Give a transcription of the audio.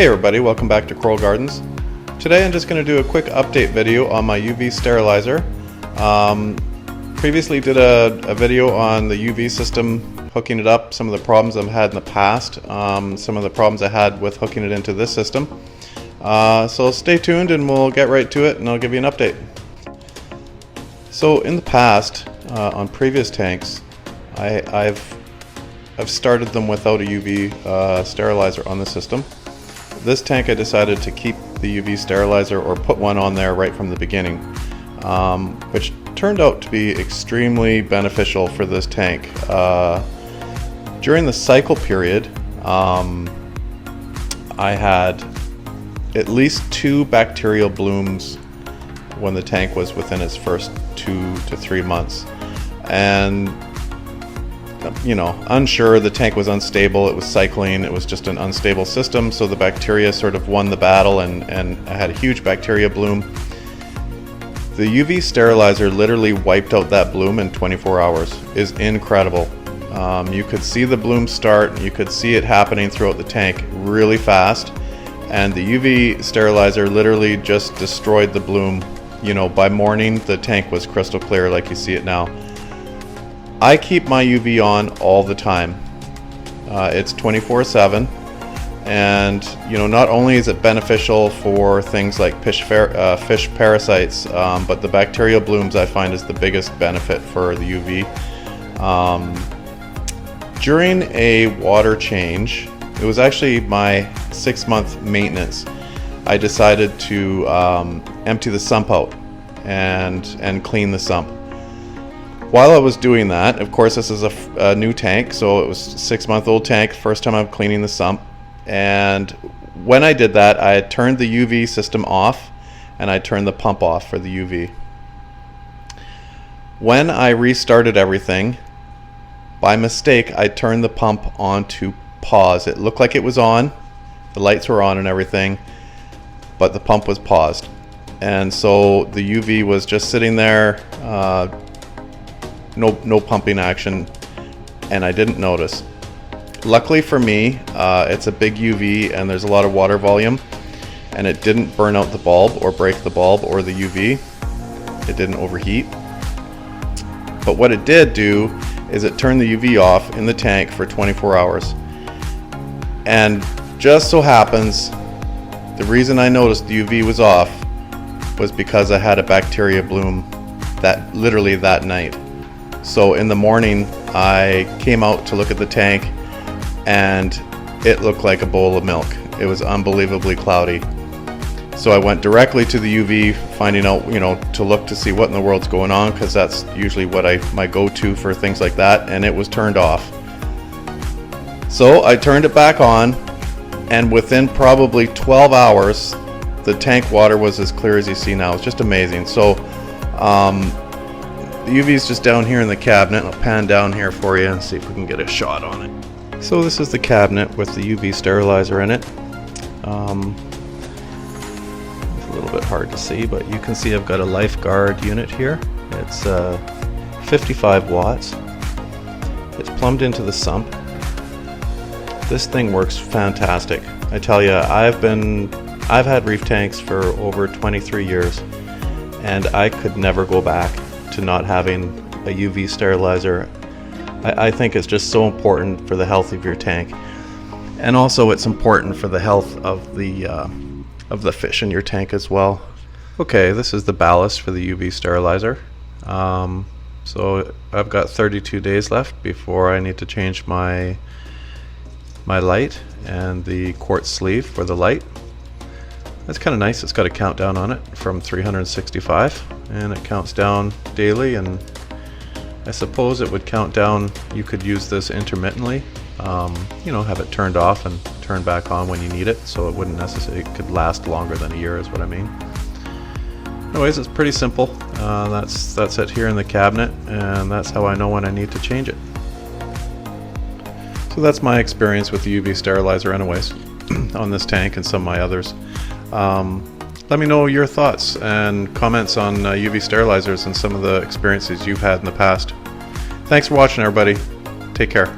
Hey everybody, welcome back to Coral Gardens. Today I'm just going to do a quick update video on my UV sterilizer. Previously did a video on the UV system, hooking it up, some of the problems I've had in the past, some of the problems I had with hooking it into this system. So stay tuned and we'll get right to it and I'll give you an update. So in the past, on previous tanks, I've started them without a UV sterilizer on the system. This tank I decided to keep the UV sterilizer or put one on there right from the beginning, which turned out to be extremely beneficial for this tank. During the cycle period, I had at least 2 bacterial blooms when the tank was within its first 2 to 3 months. And unsure, the tank was unstable, it was cycling, it was just an unstable system, so the bacteria sort of won the battle and I had a huge bacteria bloom. The UV sterilizer literally wiped out that bloom in 24 hours. It's incredible. You could see the bloom start, you could see it happening throughout the tank really fast, and the UV sterilizer literally just destroyed the bloom. By morning the tank was crystal clear like you see it now. I keep my UV on all the time. It's 24/7, and not only is it beneficial for things like fish parasites, but the bacterial blooms I find is the biggest benefit for the UV. During a water change, it was actually my 6-month maintenance, I decided to empty the sump out and clean the sump. While I was doing that, of course this is a new tank, so it was a 6-month-old tank, first time I'm cleaning the sump, and when I did that I turned the UV system off and I turned the pump off for the UV. When I restarted everything, by mistake I turned the pump on to pause. It looked like it was on, the lights were on and everything, but the pump was paused, and so the UV was just sitting there, no pumping action, and I didn't notice. Luckily for me, it's a big UV and there's a lot of water volume, and it didn't burn out the bulb or break the bulb or the UV. It didn't overheat. But what it did do is it turned the UV off in the tank for 24 hours. And just so happens, the reason I noticed the UV was off was because I had a bacteria bloom literally that night. So in the morning I came out to look at the tank and it looked like a bowl of milk. It was unbelievably cloudy. So I went directly to the UV, finding out, to look to see what in the world's going on, because that's usually what my go-to for things like that, and it was turned off. So I turned it back on, and within probably 12 hours the tank water was as clear as you see now. It's just amazing. So the UV is just down here in the cabinet. I'll pan down here for you and see if we can get a shot on it. So this is the cabinet with the UV sterilizer in it. It's a little bit hard to see, but you can see I've got a lifeguard unit here. It's 55 watts. It's plumbed into the sump. This thing works fantastic. I tell you, I've had reef tanks for over 23 years, and I could never go back to not having a UV sterilizer. I think it's just so important for the health of your tank, and also it's important for the health of the fish in your tank as well. Okay, this is the ballast for the UV sterilizer. So I've got 32 days left before I need to change my light and the quartz sleeve for the light. That's kind of nice. It's got a countdown on it from 365, and it counts down daily, and I suppose it would count down. You could use this intermittently, have it turned off and turn back on when you need it, so it wouldn't necessarily, it could last longer than a year is what I mean. Anyways, it's pretty simple. That's it here in the cabinet, and that's how I know when I need to change it. So that's my experience with the UV sterilizer anyways on this tank and some of my others. Let me know your thoughts and comments on UV sterilizers and some of the experiences you've had in the past. Thanks for watching, everybody. Take care.